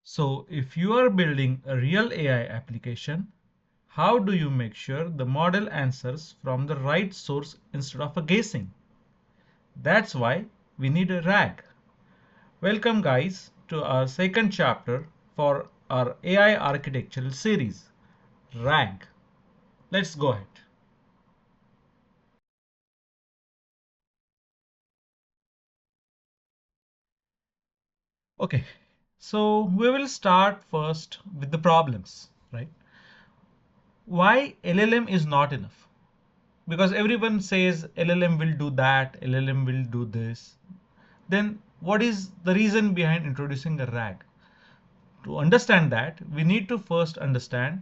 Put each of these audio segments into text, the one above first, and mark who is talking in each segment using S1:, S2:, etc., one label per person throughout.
S1: So if you are building a real AI application, how do you make sure the model answers from the right source instead of a guessing? That's why we need a RAG. Welcome guys to our second chapter for our AI architectural series, RAG. Let's go ahead. Okay, so we will start first with the problems, right? Why LLM is not enough? Because everyone says LLM will do that, LLM will do this. Then what is the reason behind introducing a RAG? To understand that, we need to first understand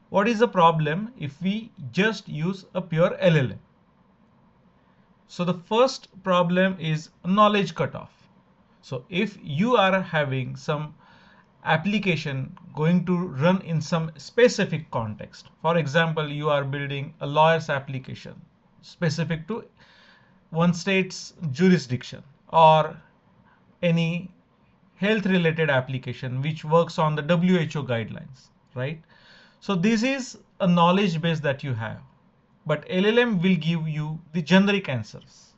S1: what is the problem if we just use a pure LLM. So the first problem is knowledge cutoff. So if you are having some application going to run in some specific context, for example, you are building a lawyer's application specific to one state's jurisdiction, or any health related application which works on the WHO guidelines, right? So this is a knowledge base that you have, but LLM will give you the generic answers.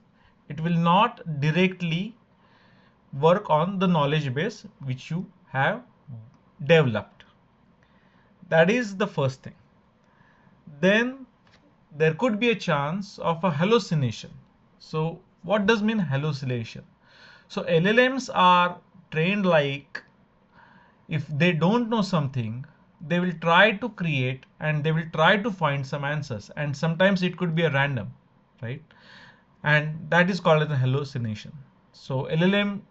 S1: It will not directly work on the knowledge base which you have developed. That is the first thing. Then there could be a chance of a hallucination. So what does mean hallucination? So LLMs are trained like, if they don't know something, they will try to create and they will try to find some answers, and sometimes it could be a random, right? And that is called as a hallucination. So LLM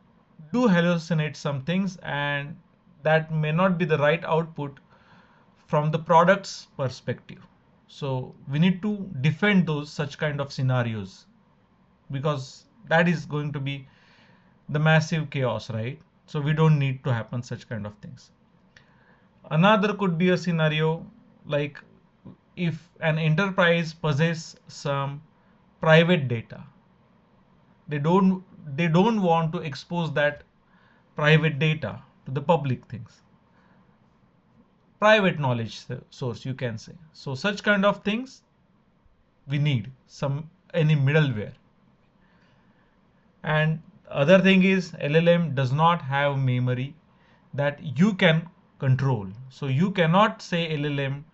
S1: do hallucinate some things, and that may not be the right output from the product's perspective. So we need to defend those such kind of scenarios, because that is going to be the massive chaos, right? So we don't need to happen such kind of things. Another could be a scenario like, if an enterprise possesses some private data, they don't want to expose that private data to the public things, private knowledge source, you can say. So such kind of things, we need some any middleware. And other thing is, LLM does not have memory that you can control. So you cannot say LLM,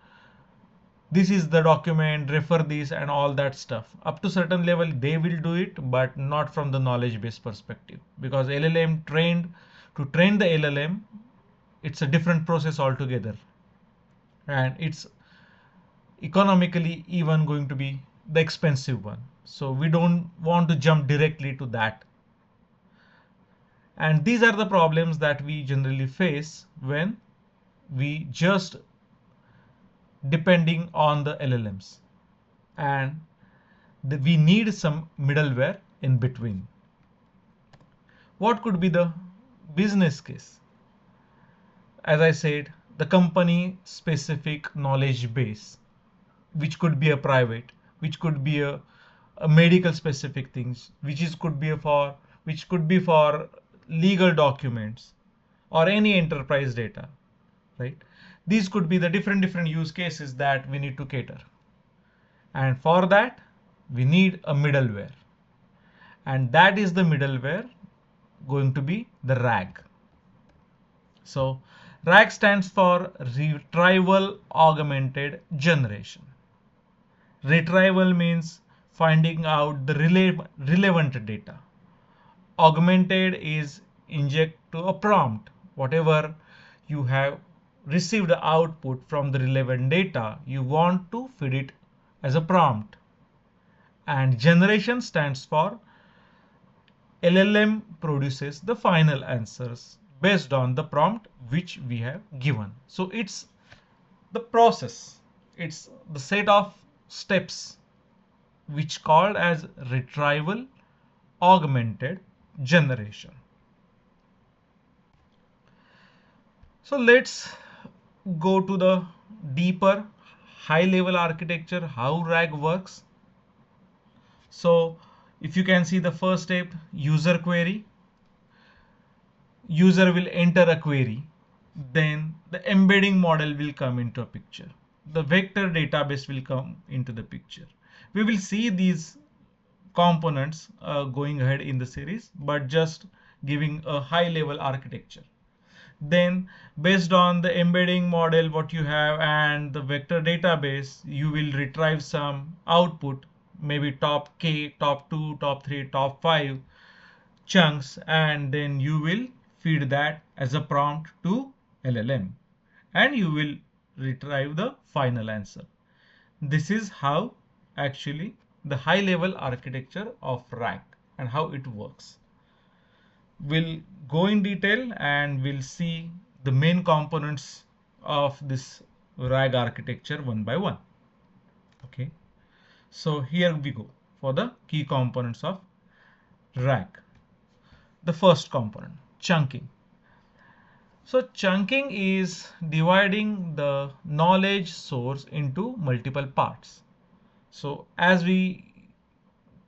S1: this is the document, refer this and all that stuff. Up to certain level they will do it, but not from the knowledge base perspective, because LLM trained to train the LLM, it's a different process altogether, and it's economically even going to be the expensive one. So we don't want to jump directly to that. And these are the problems that we generally face when we just depending on the LLMs, and we need some middleware in between. What could be the business case? As I said, the company specific knowledge base, which could be a private, which could be a medical specific things, which could be for legal documents or any enterprise data, right? These could be the different use cases that we need to cater. And for that, we need a middleware. And that is the middleware going to be the RAG. So RAG stands for Retrieval-Augmented Generation. Retrieval means finding out the relevant data. Augmented is inject to a prompt. Whatever you have received the output from the relevant data, you want to feed it as a prompt. And generation stands for LLM produces the final answers based on the prompt which we have given. So it's the process, it's the set of steps which called as retrieval augmented generation. So let's go to the deeper high level architecture, how RAG works. So if you can see the first step, user query. User will enter a query. then the embedding model will come into a picture. The vector database will come into the picture. We will see these components going ahead in the series, but just giving a high level architecture. Then based on the embedding model what you have and the vector database, you will retrieve some output, maybe top k, top 2, top 3, top 5 chunks, and then you will feed that as a prompt to LLM and you will retrieve the final answer. This is how actually the high level architecture of RAG and how it works. We'll go in detail and we'll see the main components of this RAG architecture one by one. Okay, so here we go for the key components of RAG. The first component, chunking. So chunking is dividing the knowledge source into multiple parts. So as we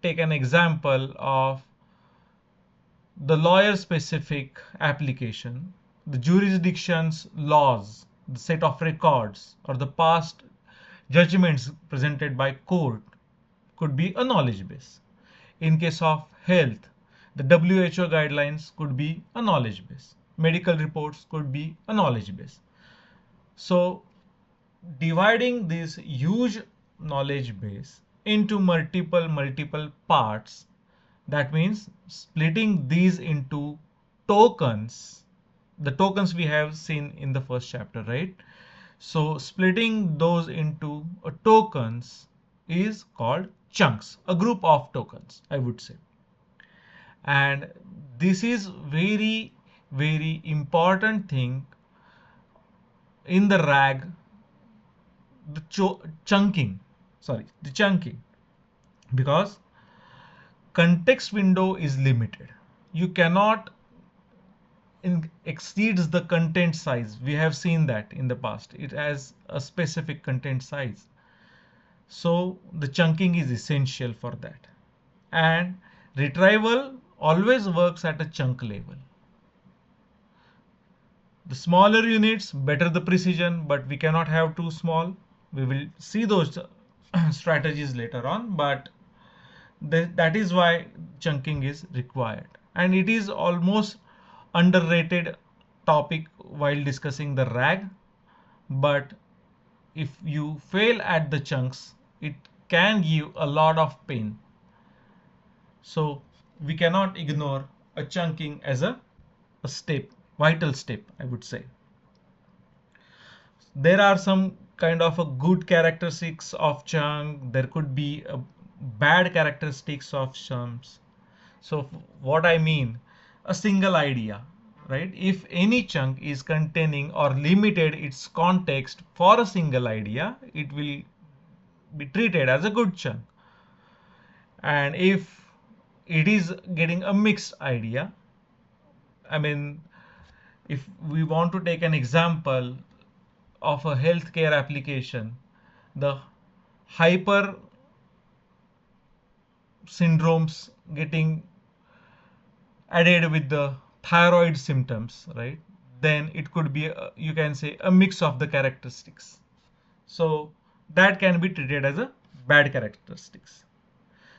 S1: take an example of the lawyer specific application, the jurisdiction's laws, the set of records, or the past judgments presented by court could be a knowledge base. In case of health, the WHO guidelines could be a knowledge base. Medical reports could be a knowledge base. So dividing this huge knowledge base into multiple parts, that means splitting these into tokens. The tokens we have seen in the first chapter, right? So splitting those into tokens is called chunks, a group of tokens, I would say. And this is very important thing in the RAG, the chunking, because context window is limited. You cannot exceeds the content size. We have seen that in the past. It has a specific content size. So the chunking is essential for that. And retrieval always works at a chunk level. The smaller units, better the precision, but we cannot have too small. We will see those strategies later on, but that is why chunking is required. And it is almost underrated topic while discussing the RAG, but if you fail at the chunks, it can give a lot of pain. So we cannot ignore a chunking as a step, vital step, I would say. There are some kind of a good characteristics of chunk. There could be a bad characteristics of chunks. So what I mean, a single idea, right? If any chunk is containing or limited its context for a single idea, it will be treated as a good chunk. And if it is getting a mixed idea, I mean, if we want to take an example of a healthcare application, the hyper syndromes getting added with the thyroid symptoms, right? Then it could be, you can say, a mix of the characteristics. So that can be treated as a bad characteristics.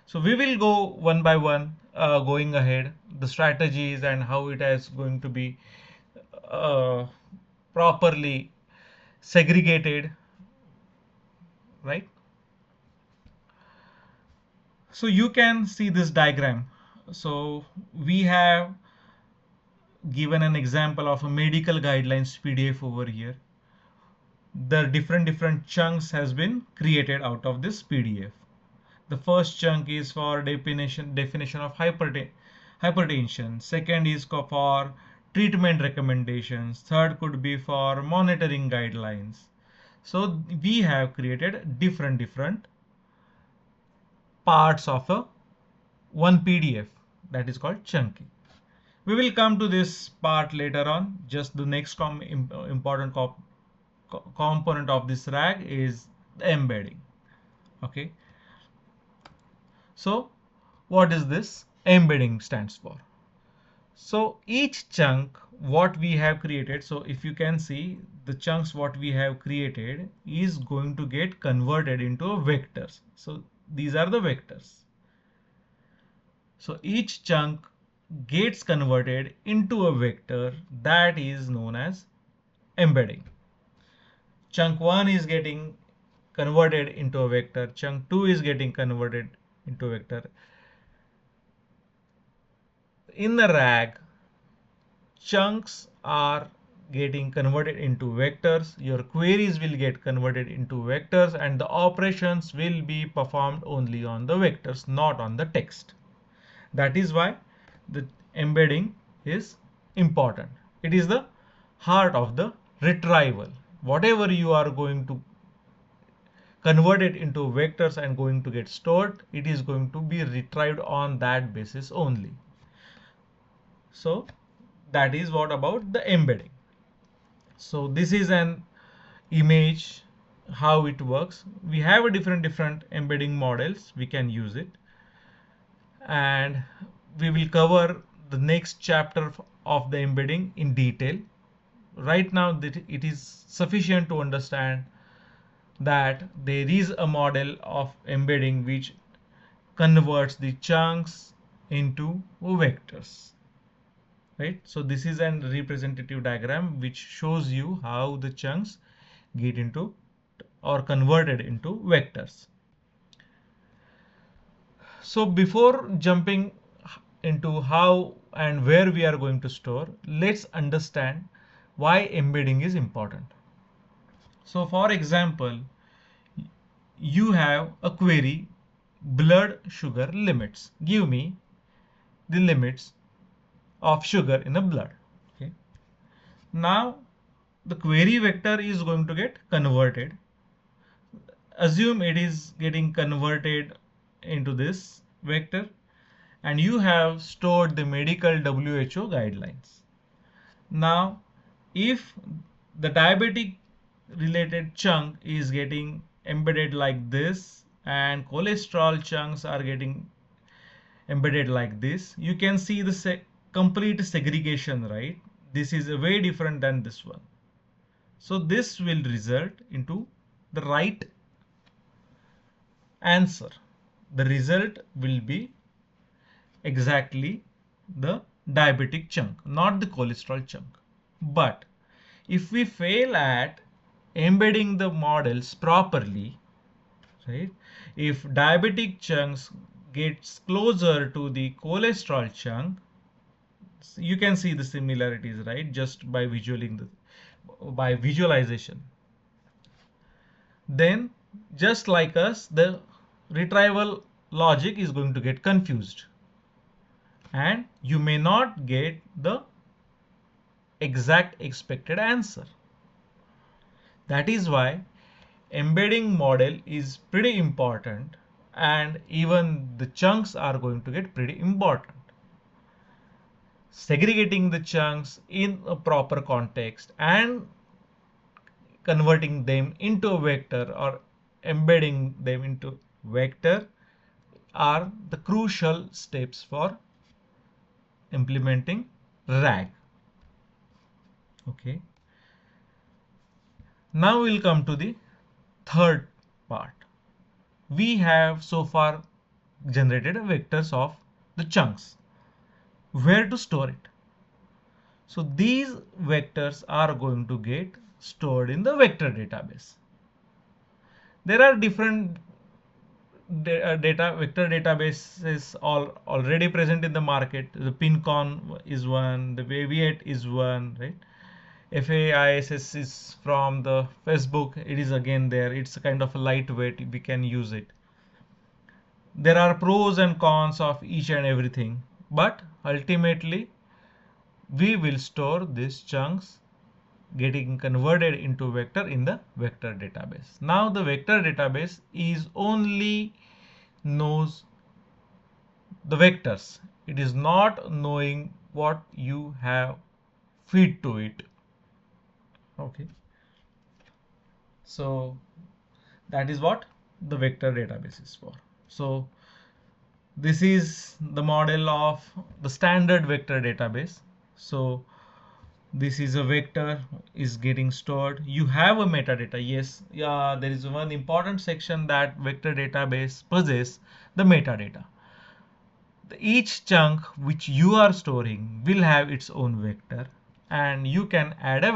S1: So we will go one by one, going ahead, the strategies and how it is going to be properly segregated, right? So you can see this diagram. So we have given an example of a medical guidelines PDF over here. The different chunks has been created out of this PDF. The first chunk is for definition of hypertension. Second is for treatment recommendations. Third could be for monitoring guidelines. So we have created different parts of a one PDF, that is called chunking. We will come to this part later on. Just the next important component of this RAG is the embedding. Okay. So what is this? Embedding stands for. So each chunk what we have created, so if you can see the chunks what we have created is going to get converted into vectors. So these are the vectors. So each chunk gets converted into a vector that is known as embedding. Chunk 1 is getting converted into a vector, chunk 2 is getting converted into a vector. In the RAG, chunks are getting converted into vectors, your queries will get converted into vectors, and the operations will be performed only on the vectors, not on the text. That is why the embedding is important. It is the heart of the retrieval. Whatever you are going to convert it into vectors and going to get stored, it is going to be retrieved on that basis only. So that is what about the embedding. So this is an image how it works. We have a different embedding models, we can use it, and we will cover the next chapter of the embedding in detail. Right now that it is sufficient to understand that there is a model of embedding which converts the chunks into vectors, right? So this is an representative diagram which shows you how the chunks get into or converted into vectors. So before jumping into how and where we are going to store, let's understand why embedding is important. So for example, you have a query, blood sugar limits. Give me the limits of sugar in the blood. Okay. Now the query vector is going to get converted. Assume it is getting converted into this vector, and you have stored the medical WHO guidelines. Now, if the diabetic related chunk is getting embedded like this, and cholesterol chunks are getting embedded like this, you can see the complete segregation, right? This is way different than this one. So this will result into the right answer. The result will be exactly the diabetic chunk, not the cholesterol chunk. But if we fail at embedding the models properly, right? If diabetic chunks gets closer to the cholesterol chunk, you can see the similarities, right? Just by visualization. Then, just like us, the retrieval logic is going to get confused, and you may not get the exact expected answer. That is why embedding model is pretty important, and even the chunks are going to get pretty important. Segregating the chunks in a proper context and converting them into a vector or embedding them into vector are the crucial steps for implementing RAG. Okay. Now we'll come to the third part. We have so far generated vectors of the chunks. Where to store it? So these vectors are going to get stored in the vector database. There are different vector databases already present in the market. The Pinecone is one, the Weaviate is one, right? FAISS is from the Facebook. It is again there. It's a kind of a lightweight. We can use it. There are pros and cons of each and everything, but ultimately we will store these chunks getting converted into vector in the vector database. Now the vector database is only knows the vectors. It is not knowing what you have feed to it. Okay. So that is what the vector database is for. So This is the model of the standard vector database. So this is a vector is getting stored. You have a metadata. Yes, yeah, there is one important section that vector database possesses, the metadata. Each chunk which you are storing will have its own vector, and you can add a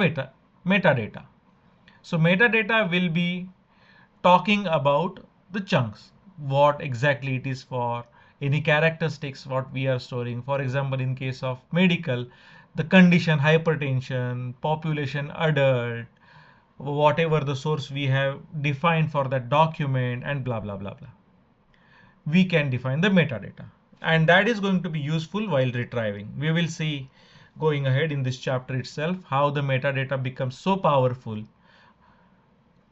S1: metadata. So metadata will be talking about the chunks, what exactly it is for, any characteristics what we are storing. For example, in case of medical, the condition hypertension, population adult, whatever the source we have defined for that document, and blah blah blah blah. We can define the metadata, and that is going to be useful while retrieving. We will see going ahead in this chapter itself how the metadata becomes so powerful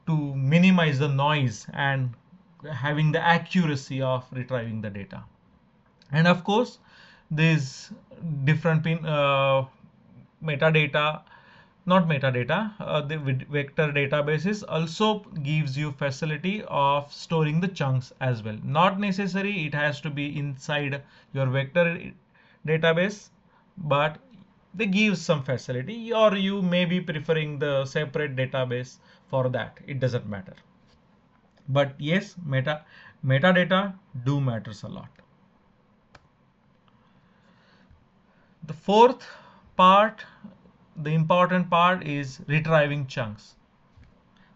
S1: to minimize the noise and having the accuracy of retrieving the data. And of course, these different metadata, not metadata, the vector databases also gives you facility of storing the chunks as well. Not necessary it has to be inside your vector database, but they give some facility, or you may be preferring the separate database for that. It doesn't matter. But yes, metadata do matters a lot. The fourth part, the important part, is retrieving chunks.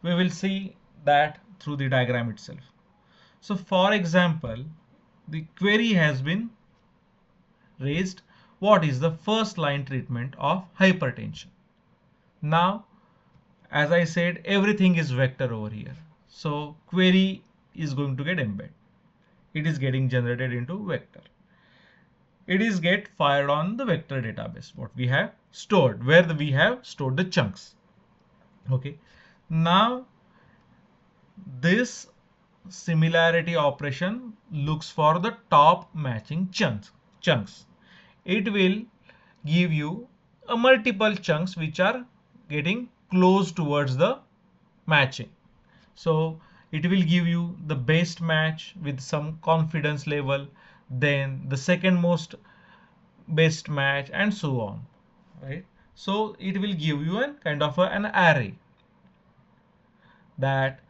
S1: We will see that through the diagram itself. So for example, the query has been raised. What is the first line treatment of hypertension? Now, as I said, everything is vector over here. So query is going to get embedded. It is getting generated into vector. It is get fired on the vector database, what we have stored, where we have stored the chunks. Okay. Now this similarity operation looks for the top matching chunks. It will give you a multiple chunks which are getting close towards the matching. So it will give you the best match with some confidence level, then the second most best match, and so on, right? So it will give you a kind of an array that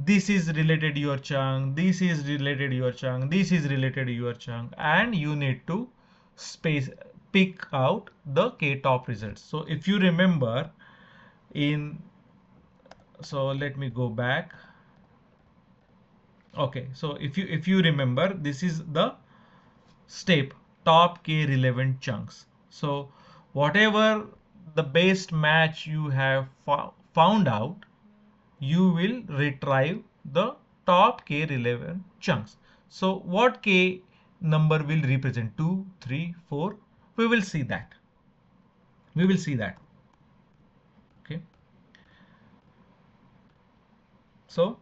S1: this is related to your chunk, this is related to your chunk, this is related to your chunk, and you need to pick out the k top results. So if you remember in, so let me go back. Okay, so if you remember, this is the step top k relevant chunks. So whatever the best match you have found out, you will retrieve the top k relevant chunks. So what k number will represent? 2, 3, 4? We will see that. We will see that. Okay. So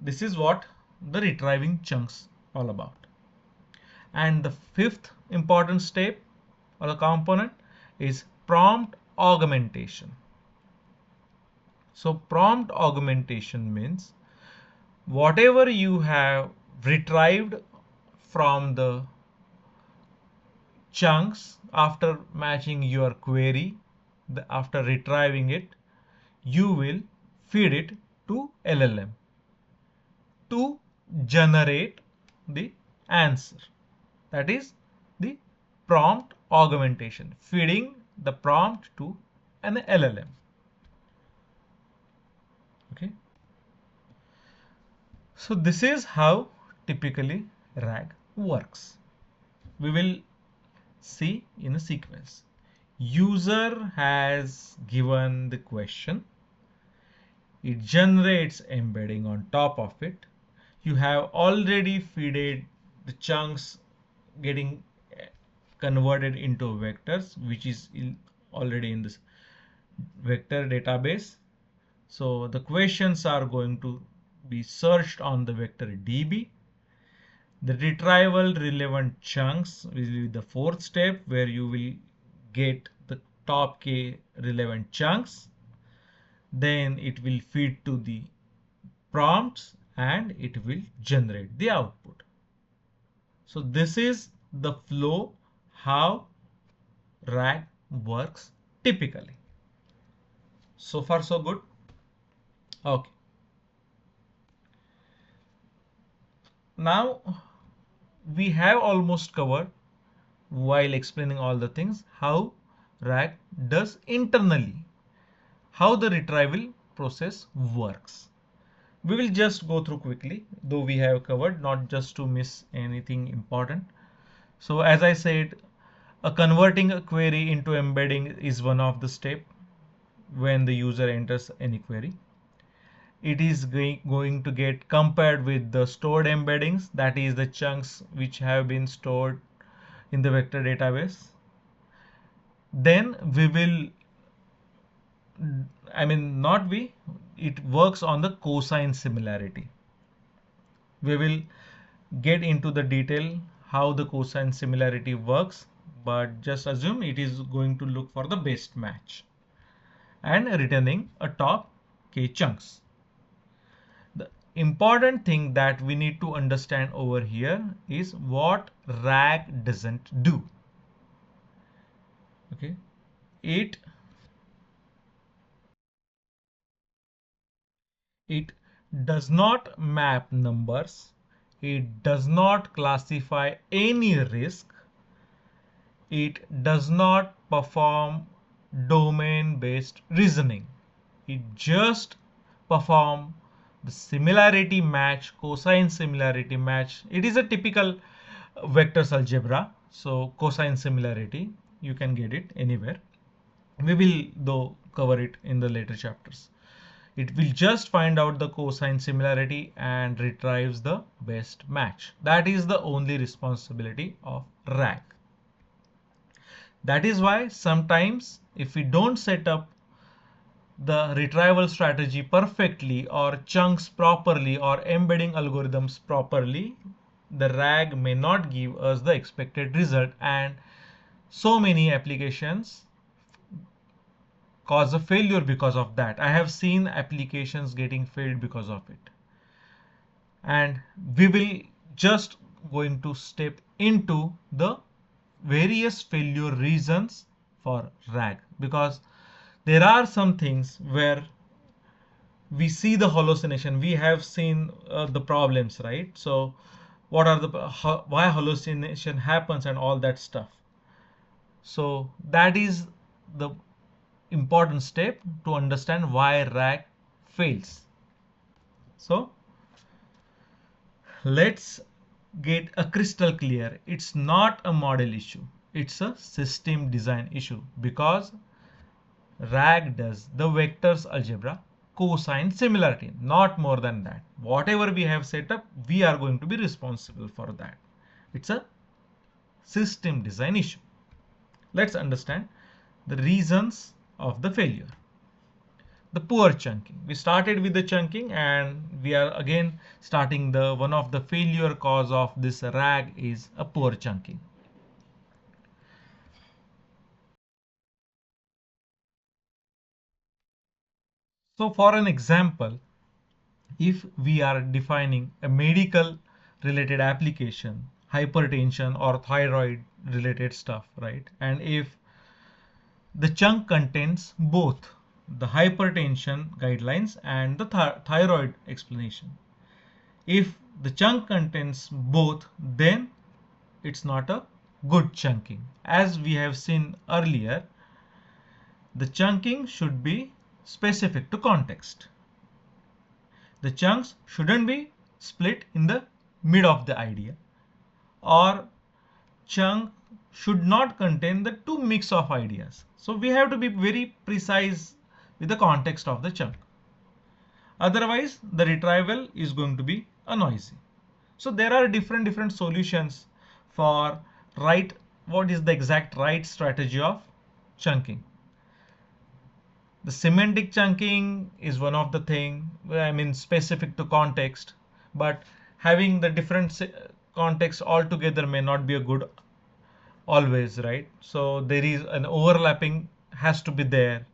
S1: this is what the retrieving chunks all about. And the fifth important step or the component is prompt augmentation. So prompt augmentation means whatever you have retrieved from the chunks after matching your query, after retrieving it, you will feed it to LLM to generate the answer. That is the prompt augmentation, feeding the prompt to an LLM. Okay. So this is how typically RAG works. We will see in a sequence. User has given the question. It generates embedding on top of it. You have already fed the chunks getting converted into vectors, which is already in this vector database. So the questions are going to be searched on the vector DB. The retrieval relevant chunks will be the fourth step, where you will get the top k relevant chunks. Then it will feed to the prompts and it will generate the output. So this is the flow how RAG works typically. So far so good. Okay. Now we have almost covered, while explaining all the things, how RAG does internally, how the retrieval process works. We will just go through quickly, though we have covered, not just to miss anything important. So as I said, converting a query into embedding is one of the step when the user enters any query. It is going to get compared with the stored embeddings, that is the chunks which have been stored in the vector database. Then we will, not we, it works on the cosine similarity. We will get into the detail how the cosine similarity works, but just assume it is going to look for the best match and returning a top k chunks. The important thing that we need to understand over here is what RAG doesn't do. Okay, it does not map numbers, it does not classify any risk, it does not perform domain based reasoning. It just perform the similarity match, cosine similarity match. It is a typical vectors algebra. So cosine similarity, you can get it anywhere. We will though cover it in the later chapters. It will just find out the cosine similarity and retrieves the best match. That is the only responsibility of RAG. That is why sometimes if we don't set up the retrieval strategy perfectly, or chunks properly, or embedding algorithms properly, the RAG may not give us the expected result, and so many applications cause a failure because of that. I have seen applications getting failed because of it. And we will just going to step into the various failure reasons for RAG, because there are some things where we see the hallucination, we have seen the problems, right? So what are the why hallucination happens and all that stuff. So that is the important step to understand why RAG fails. So let's get a crystal clear. It's not a model issue, it's a system design issue, because RAG does the vectors algebra cosine similarity, not more than that. Whatever we have set up, we are going to be responsible for that. It's a system design issue. Let's understand the reasons of the failure. The poor chunking. We started with the chunking, and we are again starting the one of the failure cause of this RAG is a poor chunking. So for an example, if we are defining a medical related application, hypertension or thyroid related stuff, right? And if the chunk contains both the hypertension guidelines and the thyroid explanation. If the chunk contains both, then it's not a good chunking. As we have seen earlier, the chunking should be specific to context. The chunks shouldn't be split in the mid of the idea, or chunk should not contain the two mix of ideas. So we have to be very precise with the context of the chunk. Otherwise, the retrieval is going to be a noisy. So there are different solutions for what is the exact right strategy of chunking. The semantic chunking is one of the thing, specific to context, but having the different context altogether may not be a good always, right? So there is an overlapping has to be there.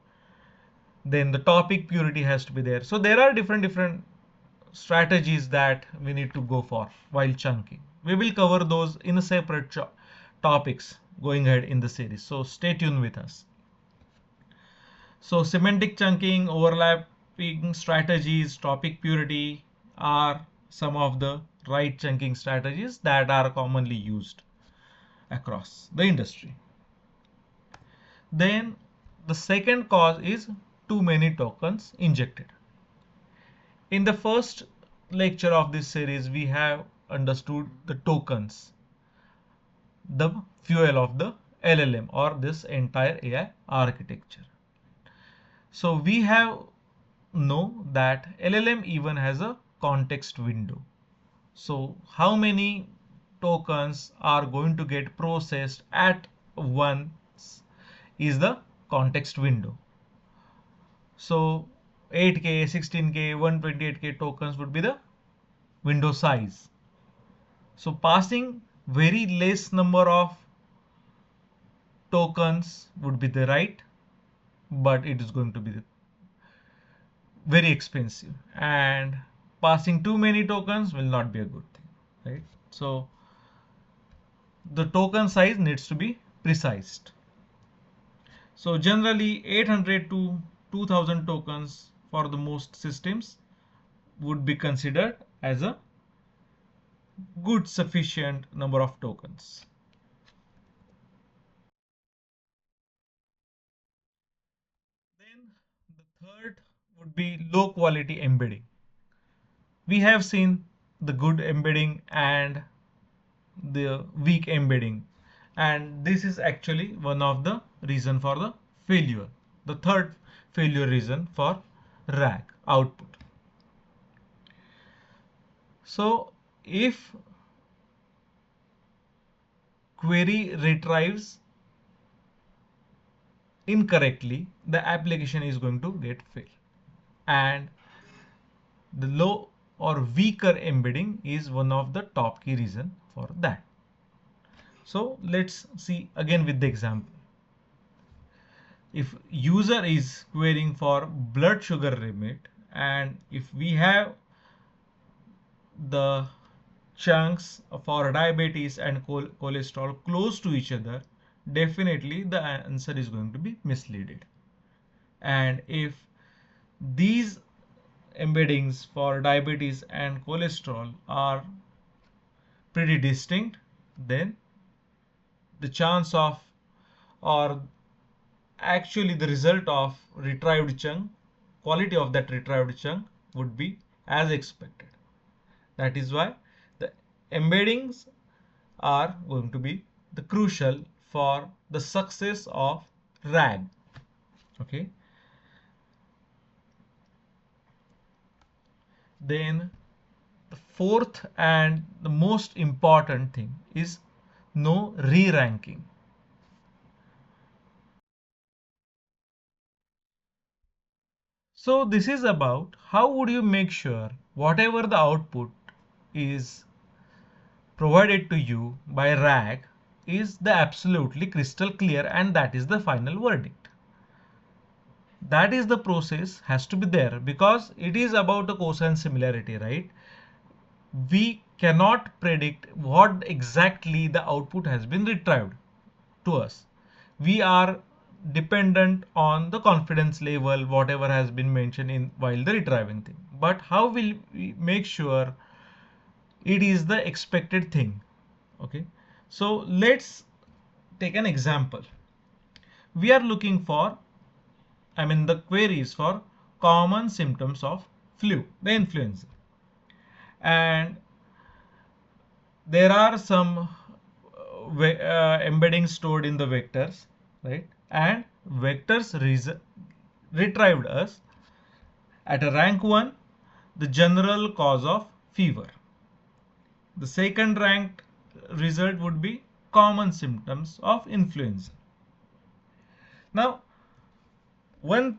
S1: Then the topic purity has to be there. So there are different strategies that we need to go for while chunking. We will cover those in a separate topics going ahead in the series. So stay tuned with us. So semantic chunking, overlapping strategies, topic purity are some of the right chunking strategies that are commonly used across the industry. Then the second cause is too many tokens injected. In the first lecture of this series, we have understood the tokens, the fuel of the LLM or this entire AI architecture. So we have know that LLM even has a context window. So how many tokens are going to get processed at once is the context window. So 8K, 16K, 128K tokens would be the window size. So passing very less number of tokens would be the right, but it is going to be very expensive, and passing too many tokens will not be a good thing, right? So the token size needs to be precised. So generally 800 to 2000 tokens for the most systems would be considered as a good sufficient number of tokens. Then the third would be low quality embedding. We have seen the good embedding and the weak embedding, and this is actually one of the reason for the failure, the third failure reason for RAG output. So if query retrieves incorrectly, the application is going to get fail, and the low or weaker embedding is one of the top key reason for that. So let's see again with the example. If user is querying for blood sugar limit, and if we have the chunks for diabetes and cholesterol close to each other, definitely the answer is going to be misleaded. And if these embeddings for diabetes and cholesterol are pretty distinct, then the chance of, or actually the result of retrieved chunk, quality of that retrieved chunk would be as expected. That is why the embeddings are going to be the crucial for the success of RAG. Okay. Then the fourth and the most important thing is no re-ranking. So this is about how would you make sure whatever the output is provided to you by RAG is the absolutely crystal clear, and that is the final verdict. That is the process has to be there, because it is about a cosine similarity, right? We cannot predict what exactly the output has been retrieved to us. We are dependent on the confidence level, whatever has been mentioned in while the retrieving thing. But how will we make sure it is the expected thing? Okay, so let's take an example. We are looking for, the query is for common symptoms of flu, the influenza, and there are some embeddings stored in the vectors, right? And vectors retrieved us at a rank 1 the general cause of fever. The second ranked result would be common symptoms of influenza. Now, one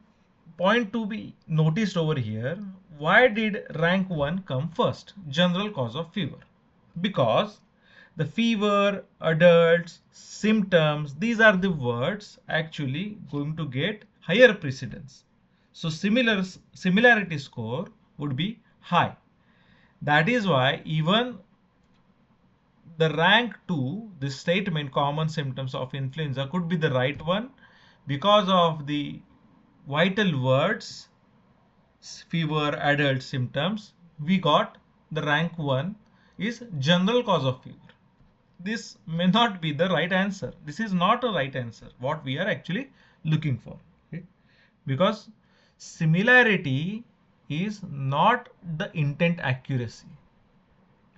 S1: point to be noticed over here, why did rank 1 come first, general cause of fever? Because the fever, adults, symptoms, these are the words actually going to get higher precedence. So similarity score would be high. That is why even the rank 2, this statement common symptoms of influenza could be the right one because of the vital words fever, adult symptoms. We got the rank 1 is general cause of fever. This may not be the right answer. This is not a right answer what we are actually looking for. Okay? Because similarity is not the intent accuracy,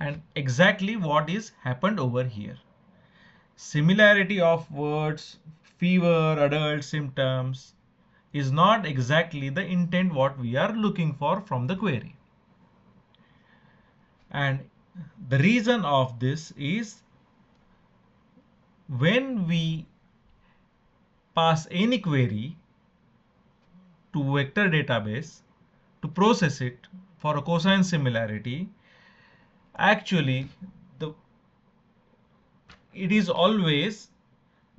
S1: and exactly what is happened over here. Similarity of words, fever, adult symptoms is not exactly the intent what we are looking for from the query. And the reason of this is when we pass any query to vector database to process it for a cosine similarity, actually it is always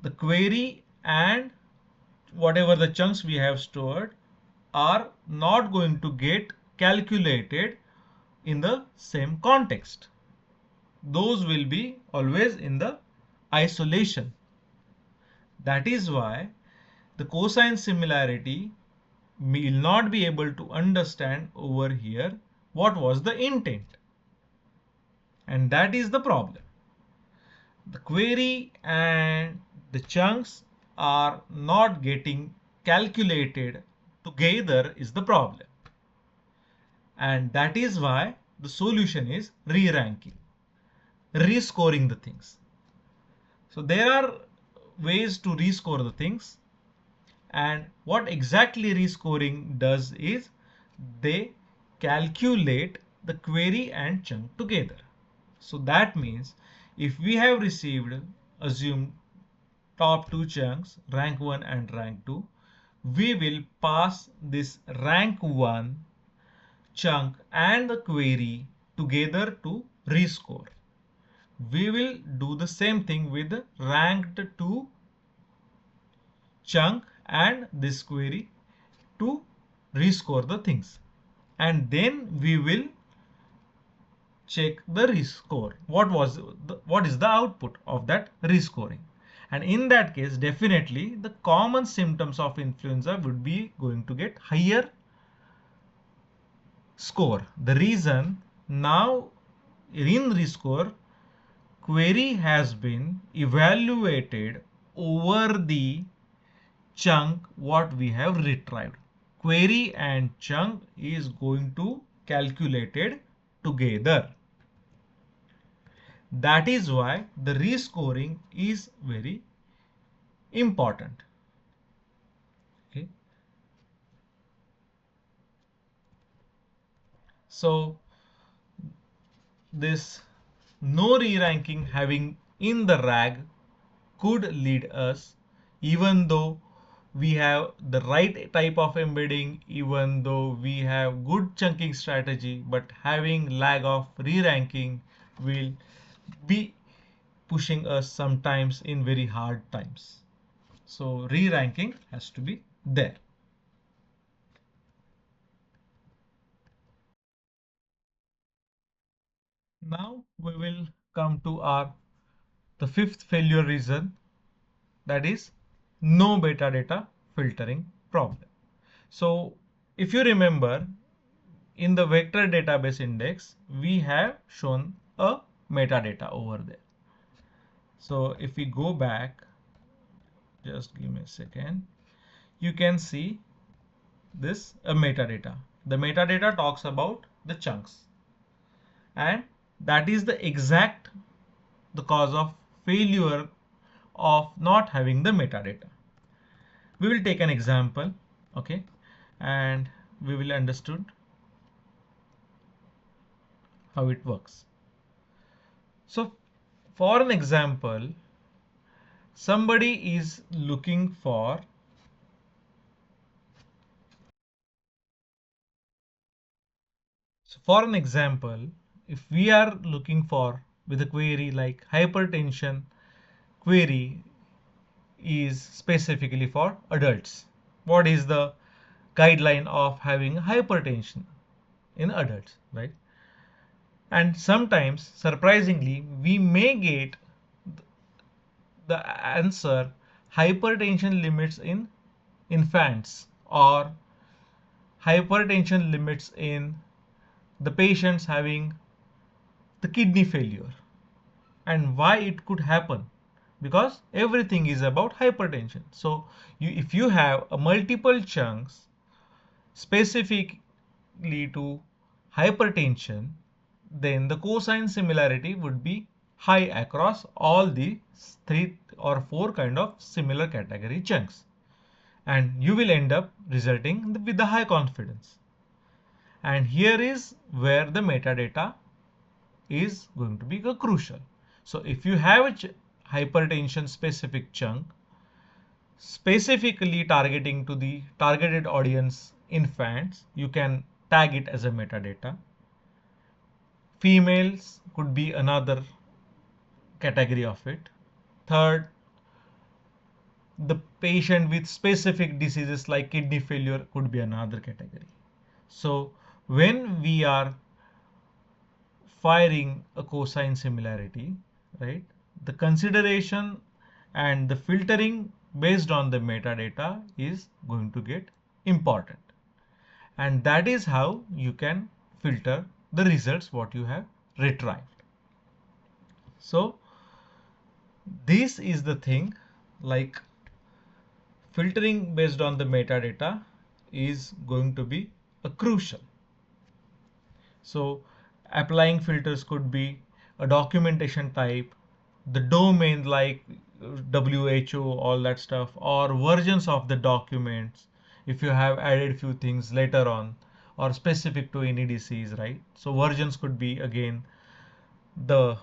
S1: the query and whatever the chunks we have stored are not going to get calculated in the same context. Those will be always in the isolation. That is why the cosine similarity will not be able to understand over here what was the intent. And that is the problem. The query and the chunks are not getting calculated together is the problem. And that is why the solution is re-ranking, rescoring the things. So there are ways to rescore the things, and what exactly rescoring does is they calculate the query and chunk together. So that means if we have received, assume top two chunks, rank 1 and rank 2, we will pass this rank 1 chunk and the query together to rescore. We will do the same thing with the ranked 2 chunk and this query to rescore the things. And then we will check the rescore. What is the output of that rescoring? And in that case, definitely the common symptoms of influenza would be going to get higher score. The reason now in rescore query has been evaluated over the chunk what we have retrieved. Query and chunk is going to calculated together. That is why the rescoring is very important. Okay. So this no re-ranking having in the RAG could lead us, even though we have the right type of embedding, even though we have good chunking strategy, but having lag of re-ranking will be pushing us sometimes in very hard times. So re-ranking has to be there. Now we will come to the fifth failure reason, that is no metadata filtering problem. So if you remember, in the vector database index, we have shown a metadata over there. So if we go back, just give me a second, you can see this a metadata. The metadata talks about the chunks, and that is the exact the cause of failure of not having the metadata. We will take an example, okay, and we will understood how it works. So for an example, somebody is looking for if we are looking for with a query like hypertension query is specifically for adults. What is the guideline of having hypertension in adults, right? And sometimes, surprisingly, we may get the answer hypertension limits in infants or hypertension limits in the patients having the kidney failure. And why it could happen? Because everything is about hypertension. So if you have a multiple chunks specifically to hypertension, then the cosine similarity would be high across all the 3 or 4 kind of similar category chunks, and you will end up resulting with the high confidence. And here is where the metadata is going to be crucial. So if you have a hypertension specific chunk specifically targeting to the targeted audience infants, you can tag it as a metadata. Females could be another category of it. Third, the patient with specific diseases like kidney failure could be another category. So when we are firing a cosine similarity, right, the consideration and the filtering based on the metadata is going to get important. And that is how you can filter the results what you have retrieved. So this is the thing, like filtering based on the metadata is going to be a crucial. So applying filters could be a documentation type, the domain like WHO, all that stuff, or versions of the documents if you have added few things later on or specific to any disease, right? So versions could be again the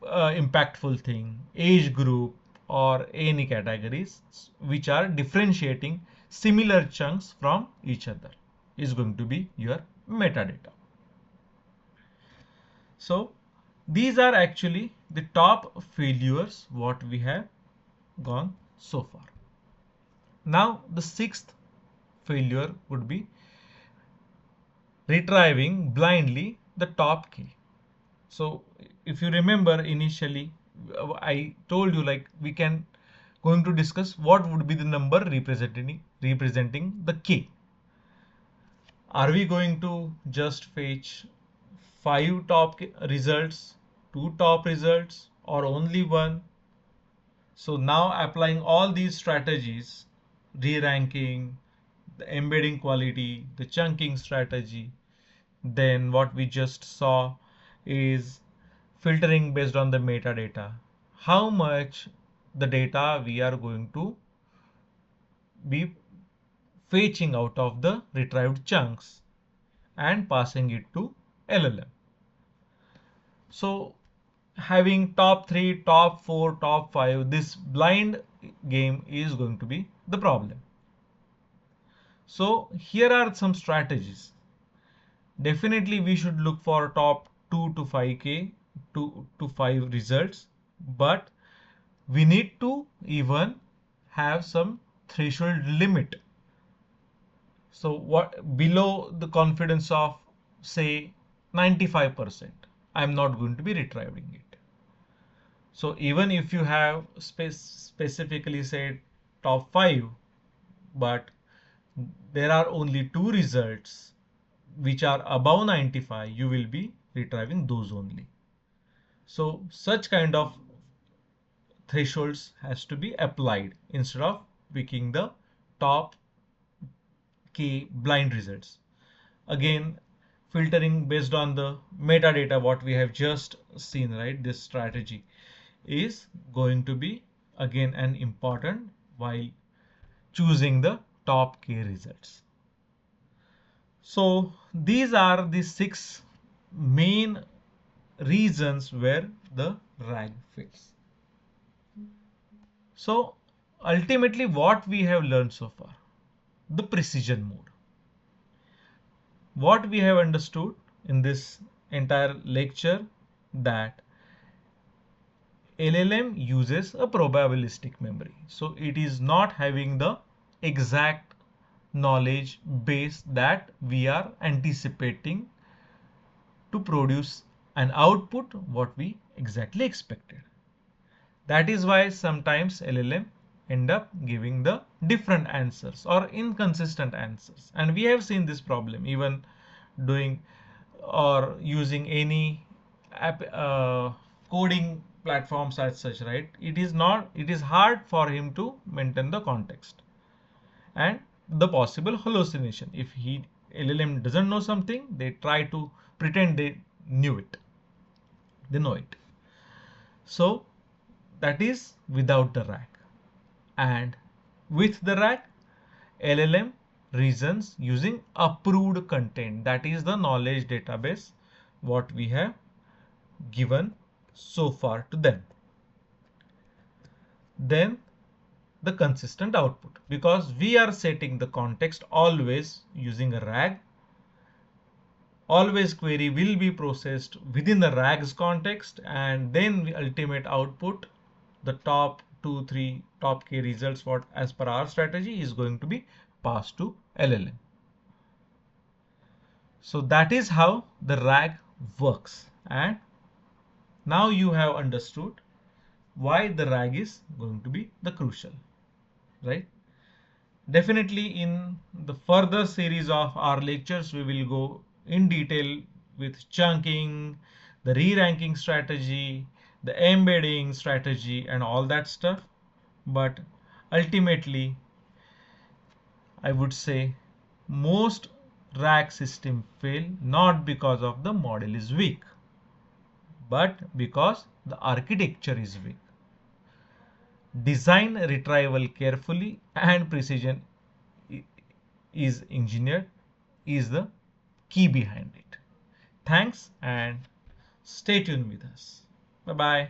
S1: impactful thing, age group, or any categories which are differentiating similar chunks from each other is going to be your metadata. So these are actually the top failures what we have gone so far. Now the sixth failure would be retrieving blindly the top key. So if you remember initially, I told you like we can going to discuss what would be the number representing the key. Are we going to just fetch 5 top results, 2 top results, or only one? So now applying all these strategies, re-ranking, the embedding quality, the chunking strategy, then what we just saw is filtering based on the metadata. How much the data we are going to be fetching out of the retrieved chunks and passing it to LLM. So having top 3, top 4, top 5, this blind game is going to be the problem. So here are some strategies. Definitely we should look for top 2 to 5k, 2 to 5 results, but we need to even have some threshold limit. So what below the confidence of say 95%, I'm not going to be retrieving it. So even if you have specifically said top 5, but there are only 2 results which are above 95, you will be retrieving those only. So such kind of thresholds has to be applied instead of picking the top k blind results. Again, filtering based on the metadata what we have just seen, right? This strategy is going to be again an important while choosing the top k results. So these are the 6 main reasons where the RAG fails. So ultimately what we have learned so far, the precision mode. What we have understood in this entire lecture, that LLM uses a probabilistic memory. So it is not having the exact knowledge base that we are anticipating to produce and output what we exactly expected. That is why sometimes LLM end up giving the different answers or inconsistent answers. And we have seen this problem even doing or using any app coding platforms as such, right? It is hard for him to maintain the context and the possible hallucination. If LLM doesn't know something, they try to pretend they knew it. They know it. So that is without the RAG. And with the RAG, LLM reasons using approved content. That is the knowledge database what we have given so far to them. Then the consistent output, because we are setting the context always using a RAG. Always query will be processed within the RAG's context, and then the ultimate output, the top 2 3 top key results what as per our strategy is going to be passed to LLM. So that is how the RAG works, and now you have understood why the RAG is going to be the crucial, right? Definitely in the further series of our lectures, we will go in detail with chunking, the re-ranking strategy, the embedding strategy and all that stuff. But ultimately, I would say most RAG system fail not because of the model is weak, but because the architecture is weak. Design retrieval carefully and precision is engineered is the key behind it. Thanks and stay tuned with us. Bye bye.